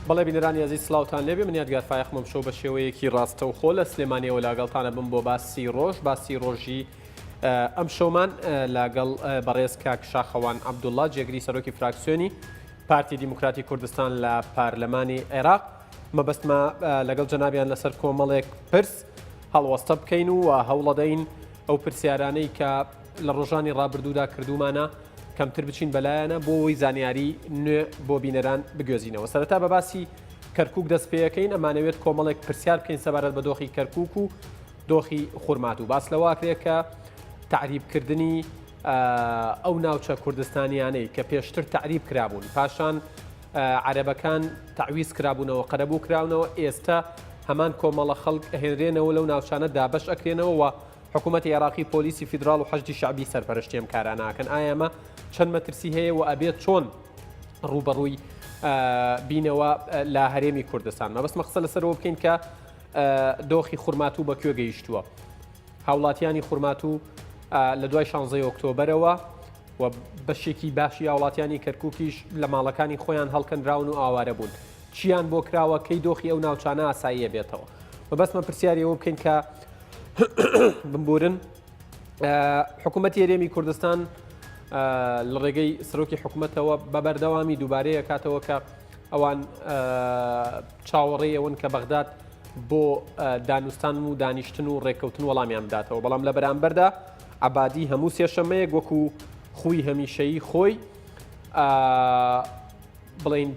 بەڵێ بینەرانی عزیز سلااوتان لێبێ من یادگار فایەخمەم شەو بە شێوەیەکی ڕاستە و خۆ لە سلێمانیەوە لاگەڵتانە بم بۆ باسی ڕۆژی ئەم شەومان لاگەڵ بەڕێز کاک شاخەوان عەبدوڵڵا جێگری سەرۆکی فراکسیۆنی پارتی دیموکراتی کوردستان لە پارلەمانی عێراق مەبەستمە لەگەڵ جەنابیان لەسەر کۆمەڵێک پرس هەڵوەستە بکەین و هەوڵەدەین ئەو پرسیارانەی کە لە ڕۆژانی ڕابردوودا کردومانە کەمتر بچین بەلایەنە بۆ ئەوەی زانیاری نوێ بۆ بینەران بگوێزینەوە. سەرەتا بە باسی کەرکووک دەست پێەکەین ئەمانەوێت کۆمەڵێک پرسیار بکەین سەبارەت بە دۆخی کەرکووک و دۆخی خورمات و باس لەواکرێت کە تعریبکردنی ئەو ناوچە کوردستانیانەی کە پێشتر تعریب کرابوون پاشان عەرەبەکان تعویز کرابوونەوە قەرەبوو کراونەوە ئێستا هەمان کۆمەڵە خەڵک هێنرێنەوە لەو ناوچانە دابەش ئەکرێنەوە و حکوومەتی عێراقی پۆلیسی فیدرال و حەشتی شعبی سەرپەرشتیەم کاراناکەن ئایا ئەمە چەند مەترسی هەیە و ئەبێت چۆن ڕوبەڕووی بینەوە لە هەرێمی کوردستان مەبەستمە قسە لەسەرەوە بکەین کە دۆخی خورمات و بەکوێ گەیشتووە هاوڵاتیانی خورمات و لە دوای 16 ئۆکتۆبەرەوە و بەشێکی باشی هاوڵاتیانی کەرکووکیش لە ماڵەکانی خۆیان هەڵکەنراون و ئاوارە بوون چیان بۆ کراوە کەی دۆخی ئەو ناوچانە ئاساییە بێتەوە مەبەستمە پرسیاریەوە بکەین کە بمبورن حکوومەتی هەرێمی کوردستان لە ڕێگەی سەرۆکی حکوومەتەوە بە بەردەوامی دووبارەیە کاتەوە کە ئەوان چاوەڕێ ئەوەن کە بەغداد بۆ دانوستان و دانیشتن و ڕێککەوتن وەڵامیان بداتەوە بەڵام لە بەرامبەردا عەبادی هەموو سێشەمەیەک وەکو خوی هەمیشەیی خۆی بڵین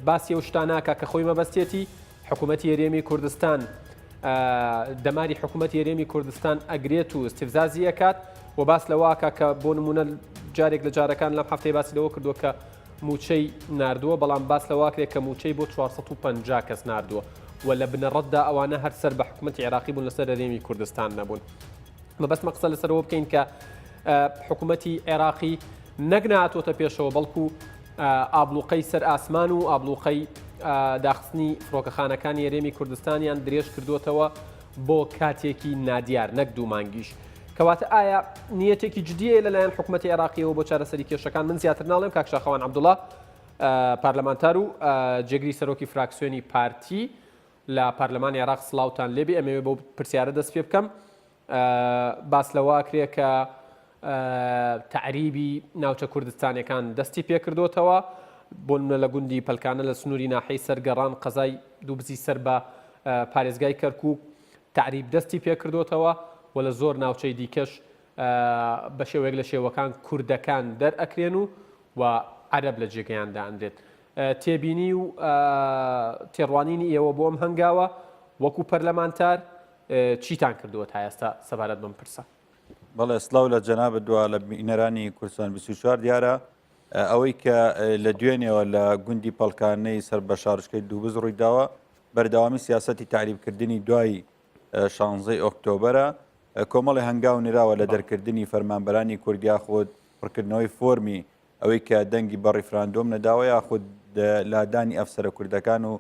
باسی ئەو شتاناکە کە خۆی مەبەستێتی حکوومەتی هەرێمی کوردستان دەماری حکوومەتی هەرێمی کوردستان ئەگرێت و استیفزازی ئەکات و باس لەواکە کە بۆ نمونە جارێک لە جارەکان لەم هەفتەی باسی لەوە کردووە کە موچەی ناردووە بەڵام باس لەواکرێت کە موچەی بۆ 450 کەس ناردووە و لە بنەڕەتدا ئەوانە هەر سەر بە حکوومەتی عێراقی بوون لەسەر هەرێمی کوردستان نەبوون مەبەستمە قسە لەسەرەوە بکەین کە حکوومەتی عێراقی نەک نهاتۆتە پێشەوە بەڵکو ئابلوقەی سەر ئاسمان و ئابلوقەی داخستنی فڕۆکەخانەکانی هەرێمی کوردستانیان درێژ کردوتەوە بۆ کاتێکی نادیار نەک دوو مانگیش کەواتە ئایا نیەتێکی جدیە لەلایەن حکوومەتی عێراقیەوە بۆ چارەسەری کێشەکان من زیاتر ناڵێم کاک شاخەوان عەبدوڵڵا پارلەمانتار و جێگری سەرۆکی فراکسیۆنی پارتی لە پارلەمانی عێراق سڵاوتان لێبێ ئەمەوێ بۆ پرسیارە دەست پێ بکەم باس لەواکرێ کە تعریبی ناوچە کوردستانیەکان دەستی پێکردوتەوە بۆ نمونە لە گوندی پەلکانە لە سنووری ناحەی سەرگەڕان قەزای دووبزی سەر بە پارێزگای کەرکووک تعریب دەستی پێکردوتەوە و لە زۆر ناوچەی دیکەش بە شێوەیەک لە شێوەکان کوردەکان دەرئەکرێن و عەرەب لە جێگەیاندا ئەندرێت تێبینی و تێڕوانینی ئێوە بۆ ئەم هەنگاوە وەکو پەرلەمانتار چیتان کردووە تا ئێستا سەبارەت بەم پرسە بەڵێ سڵاو لە جەنابەت دووە لە بینەرانی کوردستان 24 دیارە ئەوەی کە لە دوێنێەوە لە گوندی پەڵکانەی سەر بە شارشکەی دووبز ڕوویداوە بەردەوامی سیاسەتی تعریبکردنی دوای 16 ئۆکتۆبەرە کۆمەڵی هەنگاو نراوە لە دەرکردنی فەرمانبەرانی کوردیا خۆت پڕکردنەوەی فۆرمی ئەوەی کە دەنگی بە ڕیفراندۆم نەداوە یاخود لادانی ئەفسەرە کوردەکان و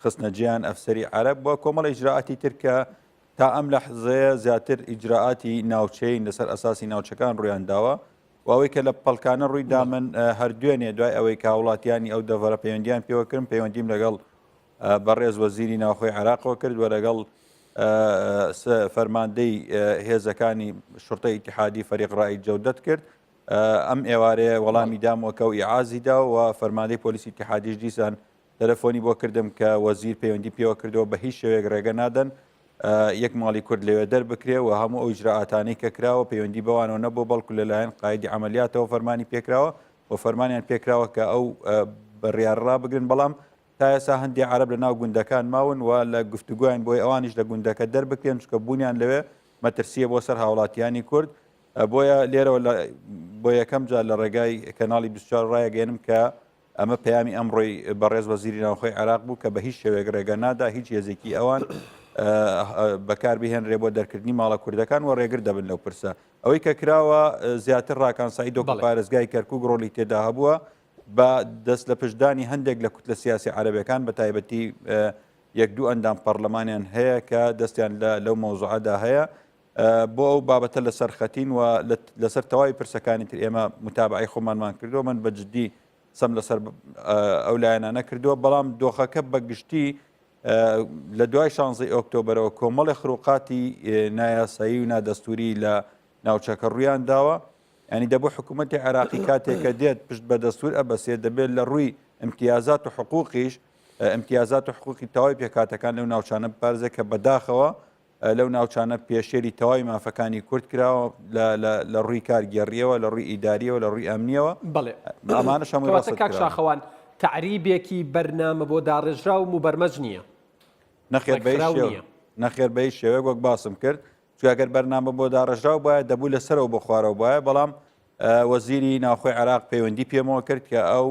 خستنەجیان ئەفسەری عەرەب بۆ کۆمەڵی ئیجراعاتی تر کە تا ئەم لەحزەیە زیاتر ئیجراعاتی ناوچەی لەسەر ئەساسی ناوچەکان ڕوویان داوە و ئەوەی کە لە پەڵکانە ڕوویدا من هەردوێنێ دوای ئەوەی کە وڵاتیانی ئەو دەڤەرە پەیوەندیان پێوەکردن پەیوەندیم لەگەڵ بەڕێز وەزیری ناوخۆی عێراقەوە کرد و لەگەڵ فەرماندەی هێزەکانی شورتەی ئیتیحادی فەریق ڕای جەودەت کرد ئەم ئێوارەیە وەڵامی دامەوە و ئیعازیدا و فەرماندەی پۆلیسی ئیتیحادیش دیسان تەلەفۆنی بۆ کردم کە وەزیر پەیوەندی پێوە کردەوە بە هیچ شێوەیەک ڕێگە نادەن یەک ماڵی کورد لەوێ دەربکرێ و هەموو ئەو ئیجراعاتانەی کە کراوە پەیوەندی بەوانەوە نەبوو بەڵکو لەلایەن قایدی عەمەلیاتەوە فەرمانی پێکراوە و فەرمانیان پێکراوە کە ئەو بڕیارڕا بگرن بەڵام تا ئێستا هەندێک عەرەب لە ناو گوندەکان ماون و لە گفتوگویان بۆی ئەوانیش لە گوندەکە دەربکرێن چکە بوونیان لەوێ مەترسیە بۆ سەر هاوڵاتیانی کورد بۆیە لێرەوە بۆ یەکەم جار لە ڕێگای کەناڵی 24 ڕایەگەێنم کە ئەمە پەیامی ئەمڕۆی بەڕێز وەزیری ناوخۆی عێراق بوو کە بە هیچ شێوەیەک ڕێگە نادا هیچ هێزێکی ئەوان بەکاربهێنرێ بۆ دەرکردنی ماڵە کوردەکان و ڕێگر دەبن لەو پرسە ئەوەی کە کراوە زیاتر ڕاکانسایی دۆکە پارێزگای کەرکووک ڕۆلی تێدا هەبووە بە دەست لە پشتدانی هەندێک لە کوتلە سیاسی عەرەبیەکان بە تایبەتی یەک دوو ئەندام پەرلەمانیان هەیە کە دەستیان لەو مەوزوعەدا هەیە بۆ ئەو بابەتە لەسەر خەتین و لەسەر تەواوی پرسەکانی تر ئێمە متابعی خۆمانمان کردو من بەجددی سەم لەسەر ئەو لایەنانە کردووە بەڵام دۆخەکە بەگشتی لە دوای 16 ئۆکتۆبرەوە کۆمەڵی خروقاتی نایاسایی و نادەستوری لە ناوچەکە ڕوویان داوە ینی دەبوو حکوومەتی عێراقی کاتێکە دێت پشت بە دەستور ئەبەسێت دەبێت لە ڕووی امتیازات و حقوقیش امتیازات و حقوقی تەواوی پێکاتەکان لەو ناوچانە بپارێزێت کە بەداخەوە لەو ناوچانە پێشێری تەواوی مافەکانی کورد کراوە لە ڕووی کارگێڕیەوە لە ڕووی ئیداریەوە لە ڕووی ئەمنیەوە بڵێ ئەمانەش هەمووی کاک شاخەوان تعریبێکی بەرنامە بۆ داڕێژرا و مبەرمەج نییە نەخێر بەی شێوەیە وەک باسم کرد چگەر بەرنامە بۆ داڕژراو باە دەبوو لەسەرەوە بۆ خوارەوە باە بەڵام وەزیری ناوخۆی عێراق پەیوەندی پێمەوە کرد کە ئەو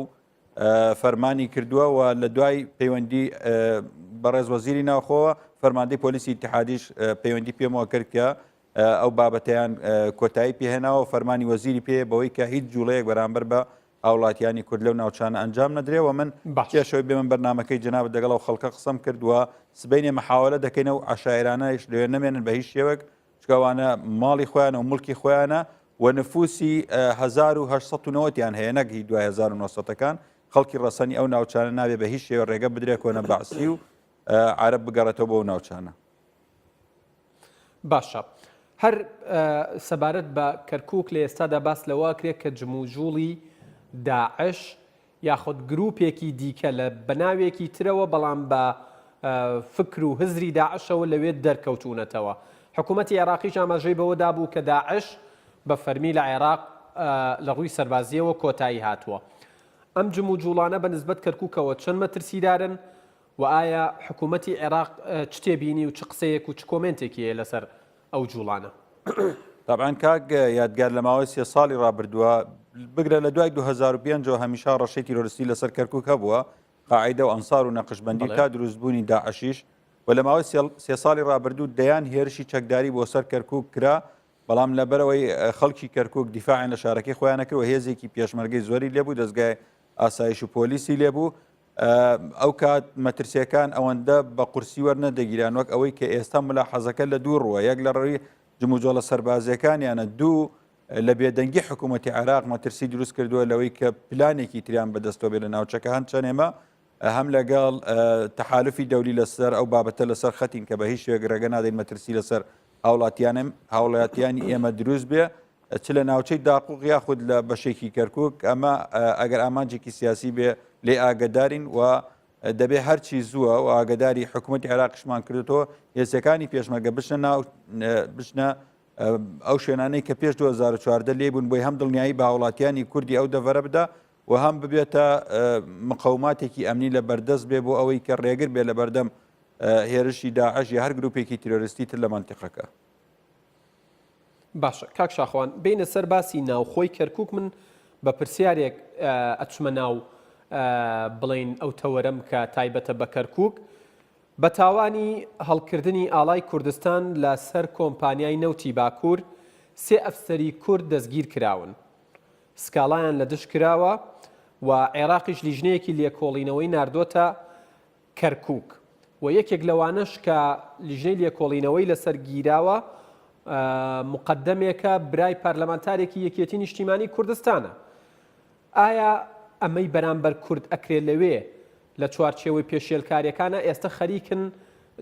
فەرمانی کردووە و لە دوای پەیوەندی بەڕێز وەزیری ناوخۆوە فەرماندەی پۆلیسی ئیتیحادیش پەیوەندی پێمەوە کرد کە ئەو بابەتیان کۆتایی پێهێناوە فەرمانی وەزیری پێ بەوەی کە هیچ جوڵەیەک بەرامبەر بە هاوڵاتیانی کورد لەو ناوچانە ئەنجام نەدرێەوە من کێشەوەی بێ من بەرنمەکەی جناب دەگەڵ و خەڵکە قسەم کردووە سبینێ محاولە دەکەینە و عشاعرانەش لێ نەمێنن بە هیچ شێوەک چکەوانە ماڵی خۆیانە و مڵکی خۆیانە و نفوسی 1990یان هەیە نەگەی 2900ەکان خەڵکی ڕەسەنی ئەو ناوچانە نابێ بە هیچ شێوە ڕێگە بدرێت کۆنە بەعسی و عرب بگەڕێتەوە بۆ ناوچانە. باشە هەر سەبارەت بە کەرکووک لە ئێستادا باس لەوە کرێت کە جموجوڵی داعش یاخود گرروپێکی دیکە لە بەناوێکی ترەوە بەڵام بە فکر و هزری داعشەوە لەوێت دەرکەوتونەتەوە حکوومەتی عێراقیش ئاماژەی بەوەدا بوو کە داعش بە فەرمی لە عێراق لە ڕووی سەربازیەوە کۆتایی هاتووە ئەم جموجوڵانە بە نسبەت کەرکووکەوە چەند مەترسیدارن و ئایا حکوومەتی عێراق چ تێبینی و چ قسەیەک و چ کۆمنتێکی هەیە لەسەر ئەو جوڵانە طبعاً کاک یادگار لە ماوەی 3 ساڵی ڕابردووە بگرە لە دوای 2005 هەمیشە ڕەشەی تیرۆریستی لەسەر کەرکووک هەبووە قاعیدە و ئەنسار و نەقشبەندی تا دروستبوونی داعشیش و لە ماوەی 3 ساڵی ڕابردوو دەیان هێرشی چەکداری بۆ سەر کەرکووک کرا بەڵام لەبەرەوەی خەڵکی کەرکووک دیفاعیان لە شارەکەی خۆیان نەکرد و هێزێکی پێشمەرگەی زۆری لێبوو دەستگای ئاسایش و پۆلیسی لێبوو ئەو کات مەترسیەکان ئەوەندە بە قورسی وەرنەدەگیران وەک ئەوەی کە ئێستا ملاحەزەکە لە دوو ڕووە یەک لە ڕێی جموجۆڵە سەربازیەکانیانە دوو لە بێدەنگی حکوومەتی عێراق مەترسی دروست کردووە لەوەی کە پلانێکی تریان بەدەستەوە بێت لە ناوچەکە هەند چەنێمە هەم لەگەڵ تەحالفی دەولی لەسەر ئەو بابەتە لەسەر خەتین کە بە هیچ شوێک ڕێگە نادەین مەترسی لەسەر هاوڵاتیانی ئێمە دروست بێ چ لە ناوچەی داقوق یاخود لە بەشێکی کەرکووک ئەمە ئەگەر ئامانجێکی سیاسی بێ لێ ئاگدارین و دەبێ هەرچی زووە و ئاگداری حکوومەتی عێراقیشمان کردوەوە هێزەکانی پێشمەرگە بچنە ئەو شوێنانەی کە پێش 2014 لێبوون بۆی هەم دڵنیایی بە هاوڵاتیانی کوردی ئەو دەڤەرە بدە و هەم ببێتە مقاوماتێکی ئەمنی لە بەردەست بێ بۆ ئەوەی کە ڕێگر بێ لە بەردەم هێرشی داعش یا هەر گروپێکی تیرۆریستی تر لە مەنتیقەکە. باشە کاک شاخۆوان بینە سەر باسی ناوخۆی کەرکووک من بە پرسیارێک ئەچمە ناو بڵین ئەو تەوەرەم کە تایبەتە بە کەرکووک بە تاوانی هەڵکردنی ئاڵای کوردستان لە سەر کۆمپانیای نەوتی باکوور 3 ئەفسەری کورد دەستگیر کراون سکاڵایان لە دشت کراوە و عێراقیش لیژنەیەکی لێکۆڵینەوەی ناردۆتە کەرکووک و یەکێک لەوانش کە لیژنەی لێکۆڵینەوەی لەسەر گیراوە مقدمێکە برای پارلەمانتارێکی یەکێتی نیشتیمانی کوردستانە ئایا ئەمەی بەرامبەر کورد ئەکرێت لەوێ لە چوارچێوەی پێشێلکاریەکانە ئێستا خەریکن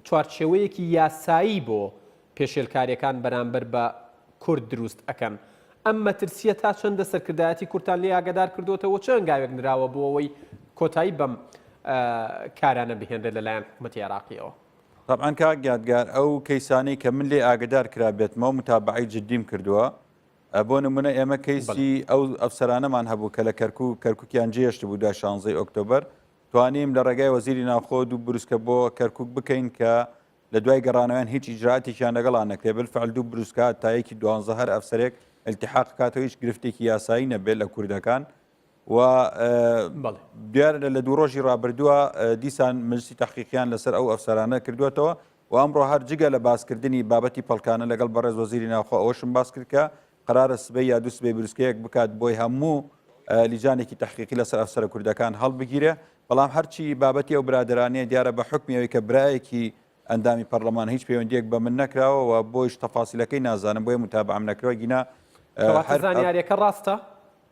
چوارچێوەیەکی یاسایی بۆ پێشێلکاریەکان بەرامبەر بە کورد دروست ئەکەن ئەم مەترسیە تا چەندە سەرکردایەتی کورتان لێ ئاگادار کردوتەوە چ ئەنگاوێک نراوە بۆ ئەوەی کۆتایی بەم کارانە بهێنرێت لەلایەن حکوومەتی عێراقیەوە طبعاً کاک یادگار ئەو کەیسانەی کە من لێ ئاگدار کرابێتمەوە متابعی جدیم کردووە بۆ نمونە ئێمە کەیسی ئەو ئەفسەرانەمان هەبوو کە لە کەرکووکیان جێشت بوو دا 16 ئۆکتۆبەر توانیم لە ڕێگای وەزیری ناوخۆ دوو بروسکە بۆ کەرکووک بکەین کە لە دوای گەڕانەوەیان هیچ ئیجراتێکیان لەگەڵان نەکرێت بالفعل دوو بروسکە تایەکی 12 هەر ئەفسەرێک التحاق کاتەوە هیچ گرفتێکی یاسایی نەبێت لە کوردەکان و دیارە لە دوو ڕۆژی ڕابردووە دیسان مجلسی تحقیقیان لەسەر ئەو ئەفسەرانە کردوێتەوە و ئەمڕۆ هەر جگە لە باسکردنی بابەتی پەڵکانە لەگەڵ بەڕێز وەزیری ناوخۆ ئەوەشم باس کرد کە قرارە سبەی یا دوو سبەی بروسکەیەک بکات بۆی هەموو لیجانێکی تحقیقی لەسەر ئەفسەرە کوردەکان هەڵبگیرێ بەڵام هەرچی بابەتی ئەو برادرانەیە دیارە بە حکمیەوەی کە برایەکی ئەندامی پەرلەمان هیچ پەیوەندیەک بە من نەکراوە و بۆیش تەفاسیلەکەی نازانم بۆیە متابعەم نەکرەوە گینا زانیاریەکە ڕاستە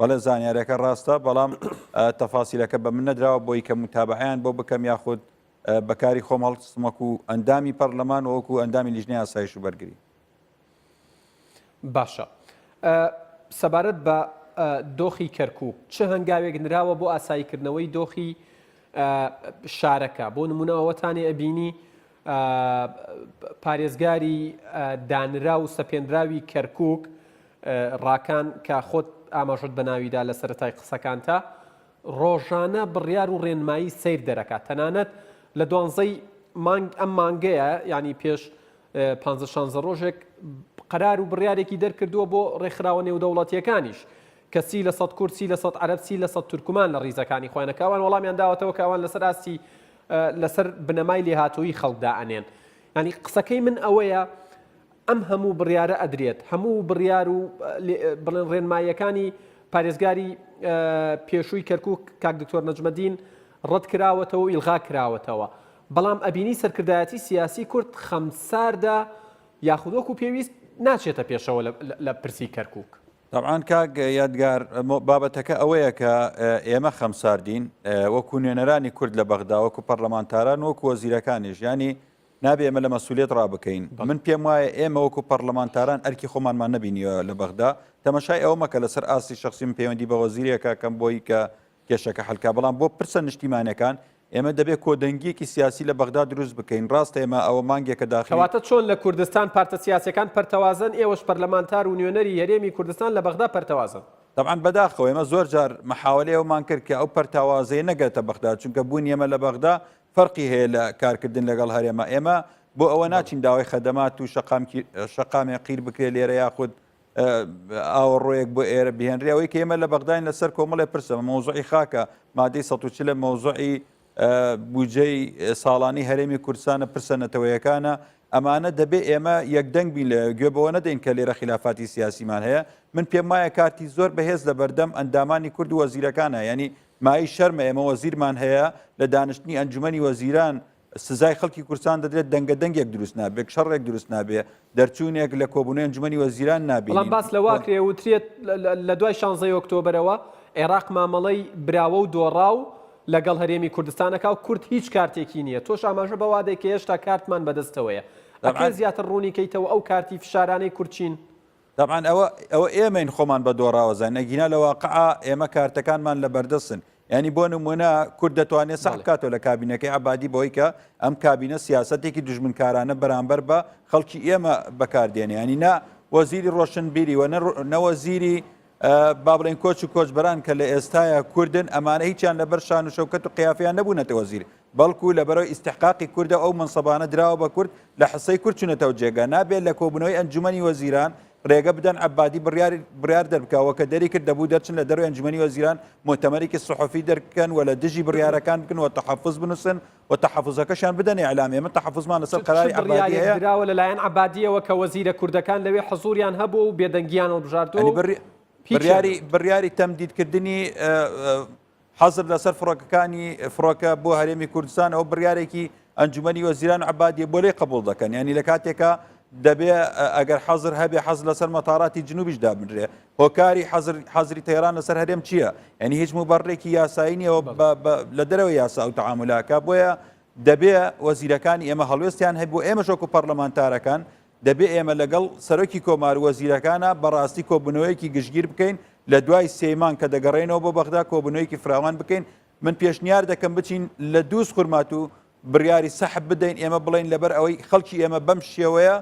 بەڵێ زانیاریەکە ڕاستە بەڵام تەفاسیلەکە بە من نەدراوە بۆی کە متابعیان بۆ بکەم یاخود بەکاری خۆم هەڵسمەکو ئەندامی پەرلەمان وەکو ئەندامی لیژنەی ئاسایش و بەرگری. باشە سەبارەت بە دۆخی کەرکووک چه هەنگاوێک نراوە بۆ ئاساییکردنەوەی دۆخی شارەکە بۆ نمونەوەتانی ئەبینی پارێزگاری دانرا و سەپێنراوی کەرکووک ڕاکان کە خۆت ئاماژت بە ناویدا لە سەرەتای قسەکانتە ڕۆژانە بڕیار و ڕێنمایی سیر دەرەکات تەنانەت لە 12 ئەم مانگەیە ینی پێش 15 ڕۆژێک قرار و بڕیارێکی دەرکردووە بۆ ڕێکخراوە نێودەوڵەتیەکانیش کەسی لە 100 کورسی لە 100 عەرەبسی لە 100 تورکمان لە ڕیزەکانی خۆیانەکەوان وەڵامیان داوەتەوە کەوان لەسەر ئاستی لەسەر بنەمای لێهاتووی خەڵکدا ئەنێن ینی قسەکەی من ئەوەیە ئەم هەموو بڕیارە ئەدرێت هەموو بڕیار و بڵێن ڕێنماییەکانی پارێزگاری پێشووی کەرکووک کاک دکتۆر نەجمەدین ڕەت کراوەتەوە و ئیلغا کراوەتەوە بەڵام ئەبینی سەرکردایەتی سیاسی کورد خەمساردا یاخودۆک و پێویست ناچێتە پێشەوە لە پرسی کەرکووک. طبعاً کاک یادگار بابەتەکە ئەوەیە کە ئێمە خەمساردین وەکو نوێنەرانی کورد لە بەغدا وەکو پەرلەمانتاران وەکو وەزیرەکانیش ینی نابێ ئێمە لە مەسئولیت ڕابکەین من پێم وایە ئێمە وەکو پەرلەمانتاران ئەرکی خۆمانمان نبینیوە لە بەغدا تەماشای ئەوە مەکە لەسەر ئاستی شخصی من پەیوەندی بە وەزیرێکە کەم بۆی کە کێشەکە حەلکا بەڵام بۆ پرسە نیشتیمانەکان ئێمە دەبێت کۆدەنگیەکی سیاسی لە بەغدا دروست بکەین ڕاستە ئێمە ئەوە مانگێکە داخل کەواتە چۆن لە کوردستان پارتە سیاسەکان پەرتەوازن ئێوەش پەرلەمانتار و نوێنەری هەرێمی کوردستان لە بەغدا پەرتەوازن طبعاً بەداخەوە ئێمە زۆر جار مەحاولەی ئەومان کرد کە ئەو پەرتەوازەیە نەگەتە بەغدا چونکە بوون ئێمە لە بەغدا فەرقی هەیە لە کارکردن لەگەڵ هەرێمە ئێمە بۆ ئەوە ناچین داوای خەدەمات و شەقامێ قیر بکرێت لێرە یاخود ئاوەڕۆیەک بۆ ئێرە بهێنرێ ئەوەی کە ئێمە لە بەغداین لەسەر کۆمەڵێ پرسە مەوزوعی خاکە مادەی 140 مەوزوعی بودجەی ساڵانی هەرێمی کوردستانە پرسە نەتەوەیەکانە ئەمانە دەبێ ئێمە یەکدەنگ بین لە گوێ بەوە نەدەین کە لێرە خلافاتی سیاسیمان هەیە من پێم وایە کارتی زۆر بەهێز لە بەردەم ئەندامانی کورد و وەزیرەکانە ینی مای شەرمە ئێمە وەزیرمان هەیە لە دانیشتنی ئەنجومەنی وەزیران سزای خەڵکی کوردستان دەدرێت دەنگە دەنگێک دروست نابێت شەڕێک دروست نابێت دەرچوونێک لە کۆبوونەوەی ئەنجومەنی وەزیران نابێت بەڵام باس لەوا کرێ وترێت لە دوای 16 ئۆکتۆبرەوە عێراق مامەڵەی براوە و دۆڕاو لەگەڵ هەرێمی کوردستانەکە و کورد هیچ کارتێکی نییە تۆش ئاماژە بەوادێک کە هێشتا کارتمان بەدەستەوەیە ئەکە زیاتر ڕوونیکەیتەوە ئەو کارتی فشارانەی کورچین طبعاً ئەوە ئێمەین خۆمان بە دۆڕاوەزان نەگینا لە واقعا ئێمە کارتەکانمان لە بەردەستن ینی بۆ نمونە کورد دەتوانێت سەح بکاتەوە لە کابینەکەی عەبادی بۆی کە ئەم کابینە سیاسەتێکی دوژمنکارانە بەرامبەر بە خەڵکی ئێمە بەکاردێنێ ینی نا وەزیری ڕۆشنبیری و نەوەزیری با بڵێن کۆچ و کۆچبەران کە لە ئێستایە کوردن ئەمانە هیچیان لەبەر شان و شەوکەت و قیافیان نەبوونەتە وەزیر بەڵکو لەبەرەوەی ئیستحقاقی کوردە ئەو منسەبانە دراوە بە کورد لە حسەی کورد چوونەتەوە جێگا نابێت لە کۆبوونەوەی ئەنجومەنی وەزیران ڕێگە بدەن عەبادی بڕیار دەربکەوە کە دەری کرد دەبوو دەرچن لە دەروی ئەنجومەنی وەزیران مؤتەمەرێکی سوحوفی دەرکەن و لە دژی بڕیارەکان بکەن و تەحەفوز بنووسن و تەحەفوزەکەشیان بدەن ئیعلام ئێمە تەحەفوزمان لەسەر قەراری عەبادی هەیە دراوە لەلایەن عەبادیەوە کە وەزیرە کوردەکان لەوێ حەزوریان هەبوو و بێدەنگیان هەڵبژاردووە بڕیاری تەمدیدکردنی حەزر لەسەر فڕۆکەکانی فڕۆکە بۆ هەرێمی کوردستان ئەو بڕیارێکی ئەنجومەنی وەزیران و عەبادیە بۆ لێ قبوڵ دەکەن ینی لە کاتێکە دەبێ ئەگەر حەزر هەبێ حەز لەسەر مەتاڕاتی جنوبیش دابنرێ هۆکاری حەزری تەیران لەسەر هەرێم چییە ینی هیچ مبەڕێکی یاسایی نیەوە لە دەرەوەی یاسا و تەعاملاکە بۆیە دەبێ وەزیرەکانی ئێمە هەڵوێستیان هەبوو ئێمە شۆک و پەرلەمانتارەکان دەبێ ئێمە لەگەڵ سەرۆکی کۆمار وەزیرەکانە بەڕاستی کۆبوونەوەیەکی گشتگیر بکەین لە دوای سێمان کە دەگەڕێنەوە بۆ بەغدا کۆبوونەوەیەکی فراوان بکەین من پێشنیار دەکەم بچین لە دووس خورمات و بڕیاری سەحب بدەین ئێمە بڵین لەبەر ئەوەی خەڵکی ئێمە بەم شێوەیە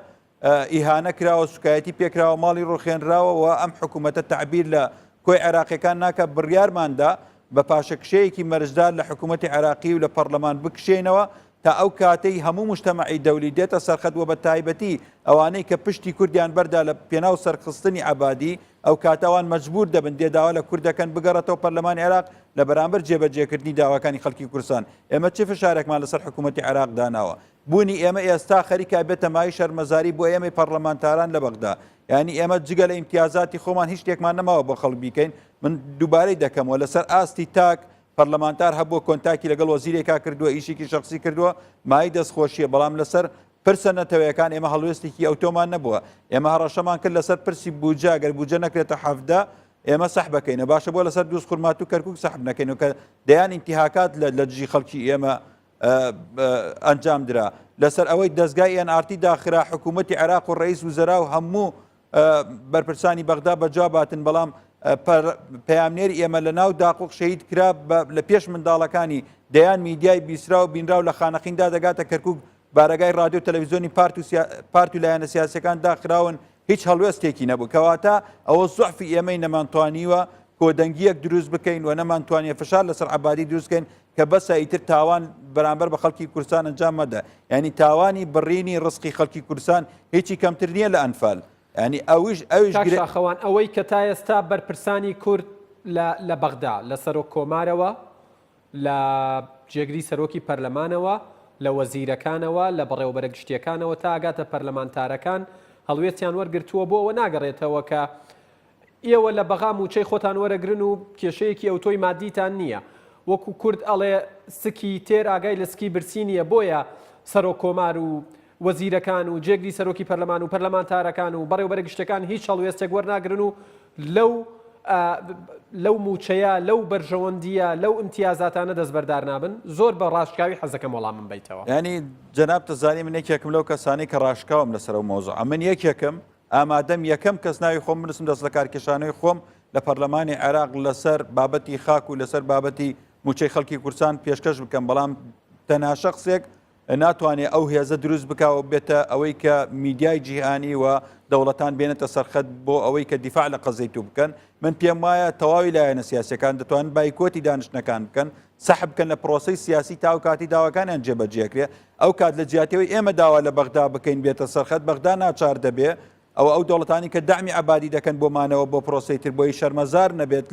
ئیهانە کراوە سوکایەتی پێکراوە ماڵی ڕوخێنراوە و ئەم حکوومەتە تعبیر لە کۆی عێراقیەکان ناکە بڕیارماندا بە پاشەکشەیەکی مەرجدار لە حکوومەتی عێراقی و لە پەرلەمان بکشێنەوە تا ئەو کاتەی هەموو مجتەمەعی دەولی دێتە سەرخەت و بە تایبەتی ئەوانەی کە پشتی کوردیان بەردا لە پێناو سەرخستنی عەبادی ئەو کاتەوان مەجبور دەبن دێداوا لە کوردەکەن بگەڕێتەوە پەرلەمانی عێراق لە بەرامبەر جێبەجێکردنی داواکانی خەڵکی کوردستان ئێمە چه فشارێکمان لەسەر حکوومەتی عێراق داناوە بوونی ئێمە ئێستا خەریکە بێتە مای شەرمەزاری بۆ ئێمەی پەرلەمانتاران لە بەغدا ینی ئێمە جگە لە ئیمتیازاتی خۆمان هیچ شتێکمان نەماوە بۆ خەڵک بیکەین من دووبارەی دەکەمەوە لەسەر ئاستی تاک پەرلەمانتار هەبووە کۆنتاکی لەگەڵ وەزیرێکا کردووە ئیشێکی شخصی کردووە مای دەستخۆشیە بەڵام لەسەر پرسە نەتەوەیەکان ئێمە هەڵوێستێکی ئەوتۆمان نەبووە ئێمە هەڕەشەمان کرد لەسەر پرسی بوجە گەر بوجە نەکرێتە حەفدە ئێمە سەح بکەینە باشە بۆ لەسەر دووس خورمات و کەرکک سەحب نەکەین و کە دەیان ئینتیهاکات لە دژی خەڵکی ئێمە ئەنجام درا لەسەر ئەوەی دەستگای NRT داخرا حکوومەتی عێراق و ڕئیس وزەرا و هەموو بەرپرسانی بەغدا بەجواباتن بەڵام پەیامنێری ئێمە لە ناو داقوق شەهید کرا لە پێش منداڵەکانی دەیان میدیای بیسرا و بینرا و لە خانەخیندا دەگاتە کەرکک بارگای رادیۆ تەلەڤیزیۆنی پارت و لایەنە سیاسەکان داخراون هیچ هەڵوێستێکی نەبوو کەواتە ئەوە زوعفی ئێمەی نەمانتوانیوە کۆدەنگیەک دروست بکەین و نەمانتوانیە فشار لەسەر عەبادی دروستکەین کە بەسە ئیتر تاوان بەرامبەر بە خەڵکی کوردستان ئەنجام مەدە یعنی تاوانی بڕینی ڕزقی خەڵکی کوردستان هیچی کەمتر نییە لە ئەنفال ینی ئەویش شاخەوان ئەوەی کە تا ئێستا بەرپرسانی کورد لە بەغدا لە سەرۆک کۆمارەوە لە جێگری سەرۆکی پەرلەمانەوە لە وەزیرەکانەوە لە بەڕێوەبەرە گشتیەکانەوە تا ئاگاتە پەرلەمانتارەکان هەڵوێستیان وەرگرتووە بۆ ئەوە ناگەڕێتەوە کە ئێوە لە بەغا موچەی خۆتان وەرەگرن و کێشەیەکی ئەوتۆی مادیتان نییە وەکو کورد ئەڵێ سکی تێر ئاگای لە سکی برسی نییە بۆیە سەرۆک کۆمار و وەزیرەکان و جێگری سەرۆکی پەرلەمان و پەرلەمانتارەکان و بەڕێوەبەرە گشتەکان هیچ هەڵوێستێک وەرناگرن و لەو موچەیە لەو بەرژەوەندیە لەو امتیازاتانە دەستبەردار نابن زۆر بە ڕاشکاوی حەزەکەم وەڵام من بیتەوە ینی جەناب تەزانی من یەکێکم لەو کەسانی کە ڕاشکاوم لەسەر ئەو مۆزوع من یەکێکم ئامادەم یەکەم کەس ناوی خۆم بنووسم دەست لە کارکێشانەوەی خۆم لە پەرلەمانی عێراق لەسەر بابەتی خاک و لەسەر بابەتی موچەی خەڵکی کوردستان پێشکەش بکەم بەڵام تەنها شەخسێک ناتوانێت ئەو هێزە دروست بکاوە بێتە ئەوەی کە میدیای جیهانی و دەوڵەتان بێنێتە سەرخەت بۆ ئەوەی کە دیفاع لە قەزەی تو بکەن من پێم وایە تەواوی لایەنە سیاسیەکان دەتوانن بایکۆتی دانیشتنەکان بکەن سەحب بکەن لە پرۆسەی سیاسی تا و کاتی داواکانیان جێبەجێکرێ ئەو کات لە جیاتەوەی ئێمە داوا لە بەغدا بکەین بێتە سەرخەت بەغدا ناچار دەبێ ئەو دەوڵەتانی کە دامی عەبادی دەکەن بۆمانەوە بۆ پرۆسەی تر بۆی شەرمەزار نەبێت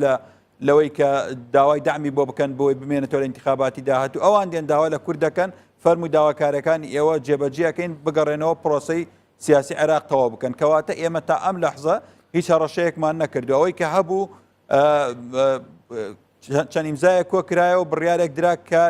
لەوەی کە داوای دامی بۆ بکەن بۆی بمێنێتەوە لە انتخاباتی داهاتوو ئەوان دێن داوا لە کورد دەکەن فەرمووی داواکارەکانی ئێوە جێبەجێەکەین بگەڕێنەوە پرۆسەی سیاسی عێراق تەواو بکەن کەواتە ئێمە تا ئەم لەحزە هیچ هەڕەشەیەکمان نەکردو ئەوەی کە هەبوو چەند ئیمزایە کۆکرایەوە بڕیارێک درا کە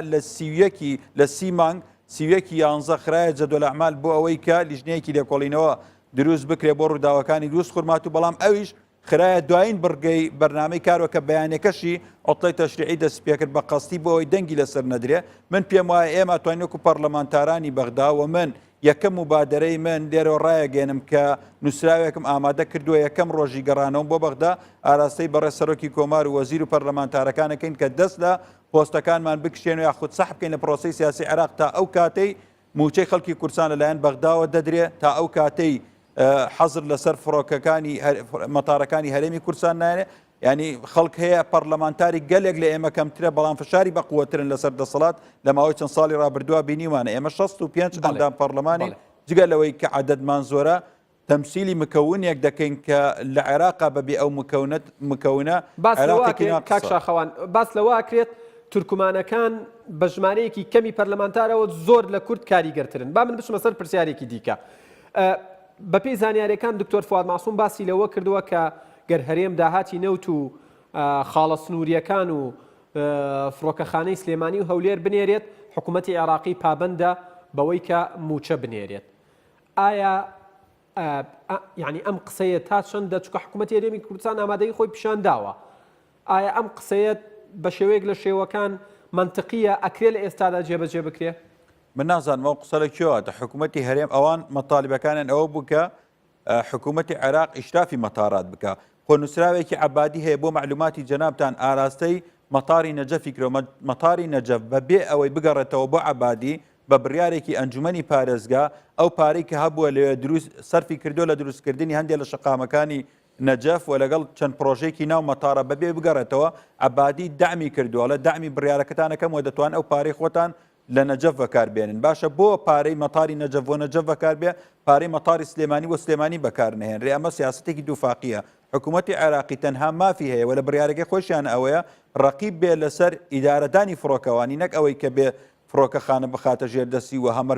لە سی مانگ سیوەکی 11 خرایە جەدوەلەعمال بۆ ئەوەی کە لیژنەیەکی لێکۆڵینەوە دروست بکرێ بۆ ڕووداوەکانی دروست خورمات و بەڵام ئەویش خرایە دوایین بڕگەی بەرنامەی کارەوە کە بەیانەکەشی ئۆتڵی تەشریعی دەست پێکرد بە قەستی بۆ ئەوەی دەنگی لەسەر نەدرێ من پێم وایە ئێمە توانینەکو پەرلەمانتارانی بەغدا و من یەکەم مبادرەی من لێرەوە ڕایەگەێنم کە نووسراوێکم ئامادە کردووە یەکەم ڕۆژی گەڕانەوە بۆ بەغدا ئاراستەی بەڕێ سەرۆکی کۆمار و وەزیر و پەرلەمانتارەکانەکەین کە دەست لە پۆستەکانمان بکشێن و یاخود سەحب بکەین لە پرۆسەی سیاسی عێراق تا ئەو کاتەی موچەی خەڵکی کوردستان لەلایەن بەغداوە دەدرێ تا ئەو کاتەی حەزر لەسەر فڕۆکەکانی مەتارەکانی هەرێمی کوردستان نایێنێ ینی خەڵک هەیە پەرلەمانتاری گەلێک لە ئێمە کەمترە بەڵام فشاری بە قووەترن لەسەر دەسەڵات لە ماوەی چەند ساڵی ڕابردووە بینیوانە ئێمە 65 ئەندام پەرلەمانی جگە لەوەی کە عەدەدمان زۆرە تەمسیلی مکەونێک دەکەین کە لە عێراقا بەبێ ئەو مکەونە کاک شاخەوان باس لەوە ئەکرێت تورکمانەکان بە ژمارەیەکی کەمی پەرلەمانتارەوە زۆر لە کورد کاریگەرترن با من بچمە سەر پرسیارێکی دیکە بەپێی زانیاریەکان دکتۆر فواد ماسووم باسی لەوە کردووە کە گەر هەرێم داهاتی نەوت و خاڵە سنووریەکان و فڕۆکەخانەی سلێمانی و هەولێر بنێرێت حکوومەتی عێراقی پابەندە بەوەی کە موچە بنێرێت ئایا یعنی ئەم قسەیە تا چەندە چکە حکوومەتی هەرێمی کوردستان ئامادەی خۆی پیشان داوە ئایا ئەم قسەیەت بە شێوەیەک لە شێوەکان منطقیە ئەکرێ لە ئێستادا جێبەجێ بکرێ من نازانم ئەو قسە لە کێوە حکوومەتی هەرێم ئەوان مەتالیبەکانیان ئەوە بوو کە حکوومەتی عێراق ئیشرافی مەتارات بکە خۆ نووسراوێکی عەبادی هەیە بۆ معلوماتی جەنابتان ئاراستەی مەتاری نەجەفی کرۆ مەتاری نەجەف بەبێ ئەوەی بگەڕێتەوە بۆ عەبادی بە بڕیارێکی ئەنجومەنی پارێزگا ئەو پارەی کە هەبووە لێ دروست سەرفی کردو لە دروستکردنی هەندێک لە شقامەکانی نەجەف و لەگەڵ چەند پرۆژێکی ناو مەتارە بەبێ بگەڕێتەوە عەبادی دامی کردووە لە دامی بڕیارەکەتانەکەم و دەتوان ئەو پارەی خۆتان لە نەجەف بەکاربێنن باشە بۆ پارەی مەتاری نەجەف بۆ نەجەف بەکاربێ پارەی مەتاری سلێمانی و سلێمانی بەکارنەهێنرێ ئەمە سیاسەتێکی دووفاقیە حکوومەتی عێراقی تەنها مافی هەیە و لە بڕیارەکەی خۆشیان ئەوەیە ڕەقیب بێ لەسەر ئیدارەدانی فڕۆکەوانی نەک ئەوەی کە بێ فڕۆکەخانە بخاتە ژێردەستی و هەمەر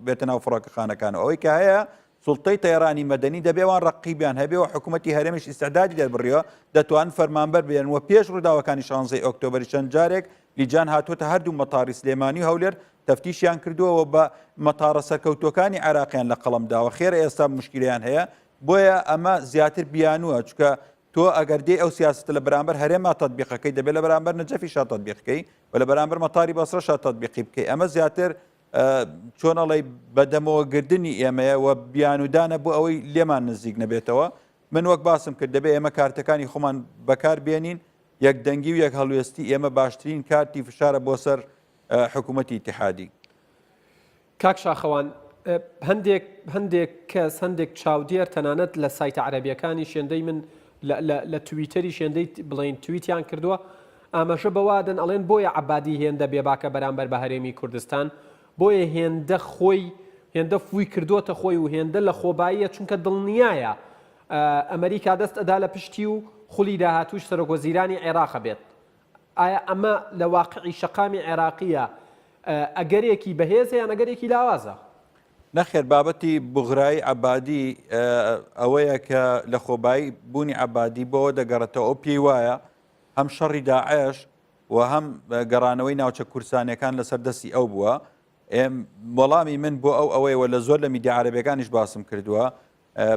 بێتە ناو فڕۆکەخانەکانەوە ئەوەی کە هەیە سوڵتەی تەیڕانی مەدەنی دەبێوان ڕەقیبیان هەبێ و حکوومەتی هەرێمیش ئیستعدادی دەربڕیەوە دەتوان فەرمانبەر بێن و پێش ڕووداوەکانی 16 ئۆکتۆبەری چەند جارێک لیجان هاتوۆتە هەردوو مەتاری سلێمانی و هەولێر تەفتیشیان کردووەوە بە مەتارە سەرکەوتوەکانی عێراقیان لە قەڵەمداوە خێرە ئێستا مشکلیان هەیە بۆیە ئەمە زیاتر بیانووە چکە تۆ ئەگەر دێ ئەو سیاست لە بەرامبەر هەرێما تطبیقەکەی دەبێت لە بەرامبەر نەجەفیشا تطبیقەکەی و لە بەرامبەر مەتاری بەسڕەشا تطبیقی بکەی. ئەمە زیاتر چۆنەڵی بەدەمەوەگردنی ئێمەیە و بیانودانە بۆ ئەوەی لێمان نزیک نەبێتەوە. من وەک باسم کرد دەبێت ئێمە کارتەکانی خۆمان بەکار بێنین، یەک دەنگی و یەک هەڵوێستی ئێمە باشترین کارتی فشارە بۆ سەر حکوومەتی ئیتیحادی. کاک شاخەوان هەندێک کەس هەندێک چاودێر تەنانەت لە سایتە عەرەبیەکانی شێندەی من لە تویتەری شێندەی بڵین تویتیان کردووە ئاماژە بەوادن ئەڵێن بۆیە عەبادی هێندە بێباکە بەرامبەر بە هەرێمی کوردستان، بۆیە هێندە فوی کردوتە خۆی و هێندە لە خۆباییە چونکە دڵنیایە ئەمریکا دەست ئەدا لە پشتی و خولی داهاتوش سەرۆکوەزیرانی عێراق بێت. ئایا ئەمە لە واقعی شەقامی عێراقیە ئەگەرێکی بەهێزە یان ئەگەرێکی لاوازە؟ نەخێر بابەتی بوغرایی عەبادی ئەوەیە کە لە خۆبایی بوونی عەبادی بۆەوە دەگەڕێتەوە ئەو پێی وایە هەم شەڕی داعش و هەم گەڕانەوەی ناوچە کورسانیەکان لەسەر دەستی ئەو بووە. وەڵامی من بۆ ئەوەیەوە لە زۆر لە میدیا عەرەبیەکانیش باسم کردووە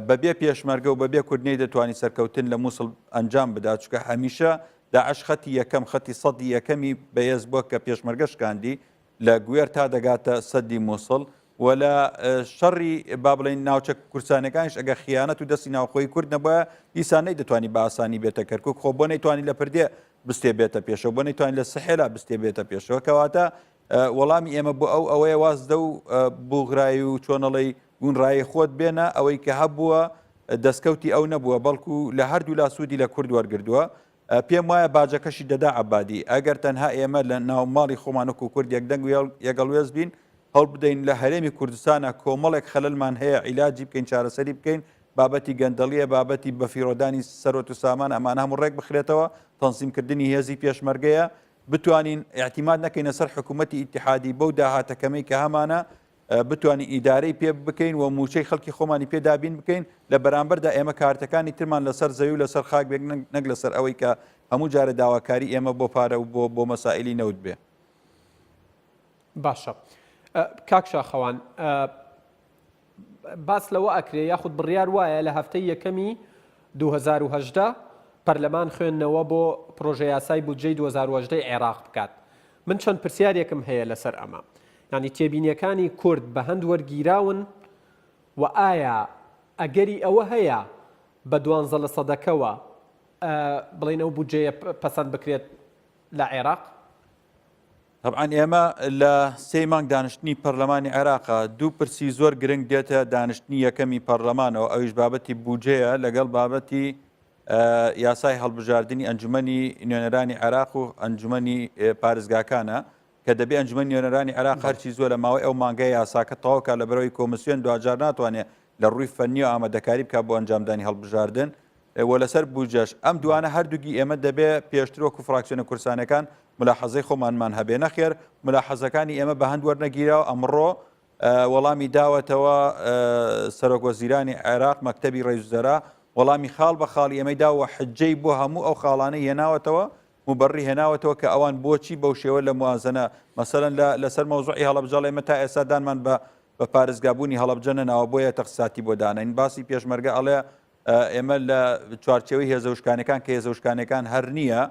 بەبێ پێشمەرگە و بەبێ کوردنەی دەتوانانی سەرکەوتن لە مووسڵ ئەنجام بدات، چونکە هەمیشە داعش خەتی یەکەم خەتی سەدی یەکەمی بەهێز بووە کە پێشمەرگە شکاندی لە گوێر تا دەگاتە سەدی مووسڵ و لە شەڕی با بڵێن ناوچە کورسانەکانیش ئەگە خیانەت و دەستی ناوخۆی کورد نەبووە دیسانەی دەتوانی بە ئاسانی بێتە کەرکووک، خۆ بۆ نەیتوانی لە پردێ بستێ بێتە پێشەوە، بۆ نەیتوانی لە سەحێلا بستێ بێتە پێشەوە. کەواتە وەڵامی ئێمە بۆ ئەوەیە وازدە و بوغرایی و چۆنەڵی گونڕایی خۆت بێنە ئەوەی کە هەبووە دەستکەوتی ئەو نەبووە بەڵکو لە هەردوو لاسوودی لە کورد وەرگردووە. پێم وایە باجەکەشی دەدا عەبادی ئەگەر تەنها ئێمە لە ناوماڵی خۆمانەکو کورد یەکدەنگ و یەگەڵوێز بین هەڵ بدەین لە هەرێمی کوردستانە کۆمەڵێک خەلەلمان هەیە عیلاجی بکەین چارەسەری بکەین، بابەتی گەندەڵیە بابەتی بەفیڕۆدانی سەرۆت و سامان ئەمان هەموو ڕێک بخرێتەوە، تەنزیمکردنی هێزی پێشمەرگەیە، بتوانین اعتیماد نەکەینە سەر حکوومەتی ئیتیحادی بەو داهاتەکەمەی کە هەمانە بتوانین ئیدارەی پێ بکەین و موچەی خەڵکی خۆمانی پێدابین بکەین لە بەرامبەردا ئێمە کارتەکانی ترمان لەسەر زەوی و لەسەر خاک بێک نەک لەسەر ئەوەی کە هەموو جارە داواکاری ئێمە بۆ پارە و بۆ مەسائلی نەوت بێ. باشە کاک شاخەوان باس لەوە ئەکرێ یاخود بڕیار وایە لە هەفتەی یەکەمی 2010 پەرلەمان خوێندنەوە بۆ پرۆژە یاسای بودجەی 2010 عێراق بکات. من چەند پرسیارێکم هەیە لەسەر ئەمە، ینی تێبینیەکانی کورد بە هەند وەرگیراون و ئایا ئەگەری ئەوە هەیە بە 12% بڵێن ئەو بودجەیە پەسەند بکرێت لە عێراق؟ طبعا ئێمە لە سێ مانگ دانیشتنی پەرلەمانی عێراقا دوو پرسی زۆر گرنگ دێتە دانیشتنی یەکەمی پەرلەمانەوە، ئەویش بابەتی بودجەیە لەگەڵ بابەتی یاسای هەڵبژاردننی ئەنجومەنی نوێنەرانی عێراق و ئەنجومەنی پارێزگاکانە کە دەبێ ئەنجومەنی نوێنەرانی عێراق هەرچی زۆر لە ماوەی ئەو مانگای یاساکە تەواوکە لە بەرەوەی کۆمسیۆن دوجار ناتوانێت لە ڕووی فەنی و ئامادەکاری بکات بۆ ئەنجامدانی هەڵبژاردن و لەسەر بودجەش ئەم دوانە هەردووگی ئێمە دەبێ پێشتر وەکو فراکسیۆنە کورسانەکان ملاحەزەی خۆمانمان هەبێ. نەخێر ملاحەزەکانی ئێمە بە هەند وەرنەگیرا و ئەمڕۆ وەڵامی داوەتەوە سەرۆکوەزیرانی عێراق مەکتەبی ڕێزوزەرا وەڵامی خاڵ بە خاڵی ئێمەی داوە حجەی بۆ هەموو ئەو خاڵانەی هێناوەتەوە مبڕی هێناوەتەوە کە ئەوان بۆچی بەو شێوە لە موازنە مەسەرەن لەسەر مەوزوعی هەڵەبجە ئێمە تا ئێستا دانمان بە پارێزگابوونی هەڵەبجە نەناوە بۆیە تەخساتی بۆ دانین باسی پێشمەرگە ئەڵێ ئێمە لە چوارچێوەی هێزەوشکانەکان کە هێزەوشکانەکان هەر نییە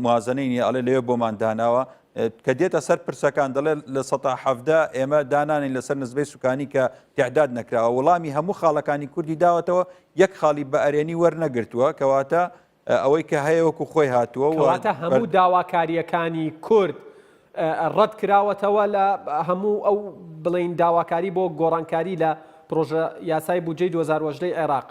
موازنەی نیە ئەڵێ لێوە بۆمان داناوە کە دێتە سەر پرسەکان دەڵێ لە ١٧ ئێمە دانانین لەسەر نزبەی سوکانی کە تعداد نەکراوە وەڵامی هەموو خاڵەکانی کوردی داوەتەوە یەک خاڵی بە ئەرێنی وەرنەگرتووە کەواتە ئەوەی کە هەیە وەکو خۆی هاتووە کەواتە هەموو داواکاریەکانی کورد ڕەت کراوەتەوە لە هەموو ئەو بڵین داواکاری بۆ گۆڕانکاری لە پرۆژە یاسای بودجەی 2010 عێراق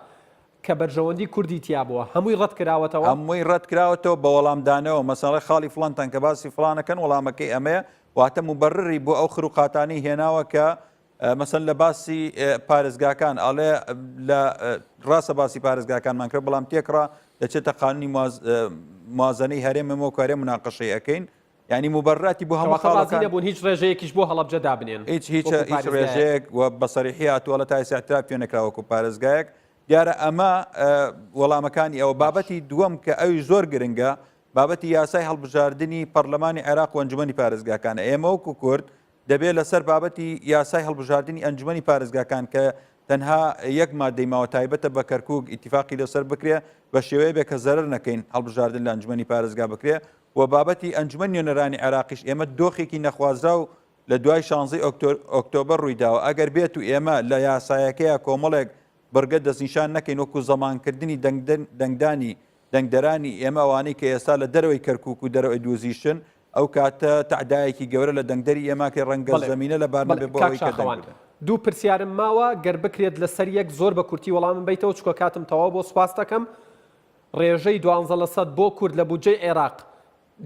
کە بەرژەوەندی کوردی تیا بووە هەمووی ڕەت کراوەتەوە هەمووی ڕەت کراوەتەوە بە وەڵامدانەوە مەسەڵەی خاڵی فڵانتان کە باسی فڵانەکەن وەڵامەکەی ئەمەیە واتە مبرری بۆ ئەو خروقاتانەی هێناوە کە مەسەن لە باسی پارێزگاکان ئەڵێ لە ڕاستە باسی پارێزگاکانمان کرد بەڵام تێکڕا دەچێتە قانونی موازنەی هەرێمەوە کارێ مناقەشەی ئەەکەین ینی مبەراتی بۆ هەموو خاڵەکان نەبوون هیچ ڕێژەیەکیش بۆ هەڵەبجە دابنێن هیچ ڕێژەیەک و بەسەریحی هاتووە لە تای ساعترا پێ نەکراوەکو پارێزگایەک دیارە ئەمە وەڵامەکانی ئەوە بابەتی دووەم کە ئەوی زۆر گرنگە بابەتی یاسای هەڵبژاردننی پەرلەمانی عێراق و ئەنجومەنی پارێزگاکانە ئێمە وەکو کورد دەبێت لەسەر بابەتی یاسای هەڵبژاردننی ئەنجومەنی پارێزگاکان کە تەنها یەک مادەی ماوە تایبەتە بە کەرکووک ئیتیفاقی لەسەر بکرێ بە شێوەیە بێ کە زەرر نەکەین هەڵبژاردن لە ئەنجومەنی پارێزگا بکرێ و بابەتی ئەنجومەن نوێنەرانی عێراقیش ئێمە دۆخێکی نەخوازرا و لە دوای 16 ئۆکتۆبەر ڕوویداوە ئەگەر بێت و ئێمە لە یاسایەکەیە کۆمەڵێک بڕگە دەستنیشان نەکەین وەکو زەمانکردنی دەنگدانی دەنگدەرانی ئێمە ئەوانەی کە ئێستا لە دەرەوەی کەرکووک و دەرەوەی دووزیشن ئەو کاتە تعدایەکی گەورە لە دەنگدەری ئێماکە ڕەنگە زەمینە لە بار بێ بۆ ئەوەی کە دەنگ دوو پرسیارم ماوە گەر بکرێت لەسەر یەک زۆر بە کورتی وەڵامم بیتەوە چکە کاتم تەواو بۆ سوپاس دەکەم ڕێژەی 12% بۆ کورد لە بودجەی عێراق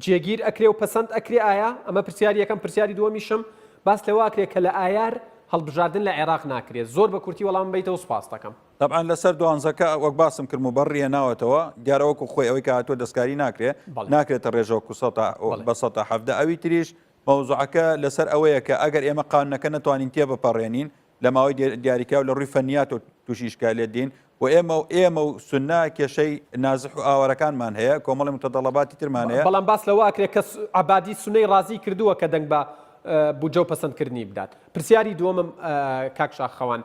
جێگیر ئەکرێ و پەسەند ئەکرێ ئایا ئەمە پرسیاری یەکەم پرسیاری دووەمیشم باس لەوە ئەکرێ کە لە ئایار هەڵبژاردن لە عێراق ناکرێت زۆر بە کورتی وەڵامم بیتەوە سوپاس دەکەم طبعا لەسەر دوانزەکە وەک باسم کرد و بەڕیە ناوەتەوە دیارەوەکو خۆی ئەوەی کە هاتووە دەستکاری ناکرێت ناکرێتە ڕێژەوە بە 170 ئەوی تریش مەوزوعەکە لەسەر ئەوەیە کە ئەگەر ئێمە قانونەکە نەتوانین تێ بپەڕێنین لە ماوەی دیاریکە و لە ڕووی فەنیات و تووشی شکالێت دین و ئێمە و سنە کێشەی نازح و ئاوارەکانمان هەیە کۆمەڵی متەدەڵەباتی ترمان هەیە بەڵام باس لەوە ئەکرێت کە عەبادی سونەی ڕازی کردووە کە دەنگ بە بودجە و پەسەندکردنی بدات پرسیاری دووەمم کاک شاخەوان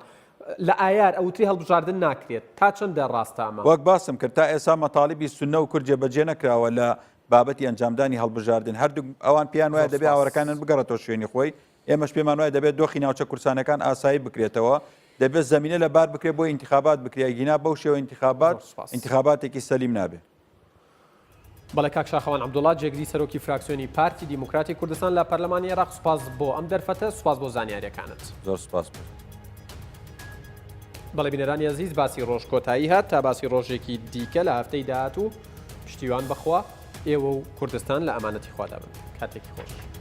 لە ئایار ئەوتری هەڵبژاردن ناکرێت تا چەندە ڕاستامە وەک باسم کرد تا ئێستا مەتاڵیبی سونە و کورد جێبەجێ نەکراوە لە بابەتی ئەنجامدانی هەڵبژاردن هەردوو ئەوان پیان وایە دەبێت ئاوارەکانن بگەڕێتەوە شوێنی خۆی ئێمەش پێمان وایە دەبێت دۆخی ناوچە کورسانەکان ئاسایی بکرێتەوە دەبێت زمینە لە بار بکرێت بۆ ئینتیخابات بکرێت گینا بەو شێوە ئینتیخاباتێکی سەلیم نابێت بەڵێ کاک شاخەوان عەبدوڵڵا جێگری سەرۆکی فراکسیۆنی پارتی دیموکراتی کوردستان لە پەرلەمانی عێراق سوپاس بۆ ئەم دەرفەتە سوپاس بۆ زانیاریەکانت زۆر سوپاس بەڵێ بینەرانی عەزیز باسی ڕۆژ کۆتایی هات تا باسی ڕۆژێکی دیکە لە هەفتەی داهاتوو پشتیوان بخوا ئێوە و کوردستان لە ئەمانەتی خوا دەبن کاتێکی خۆش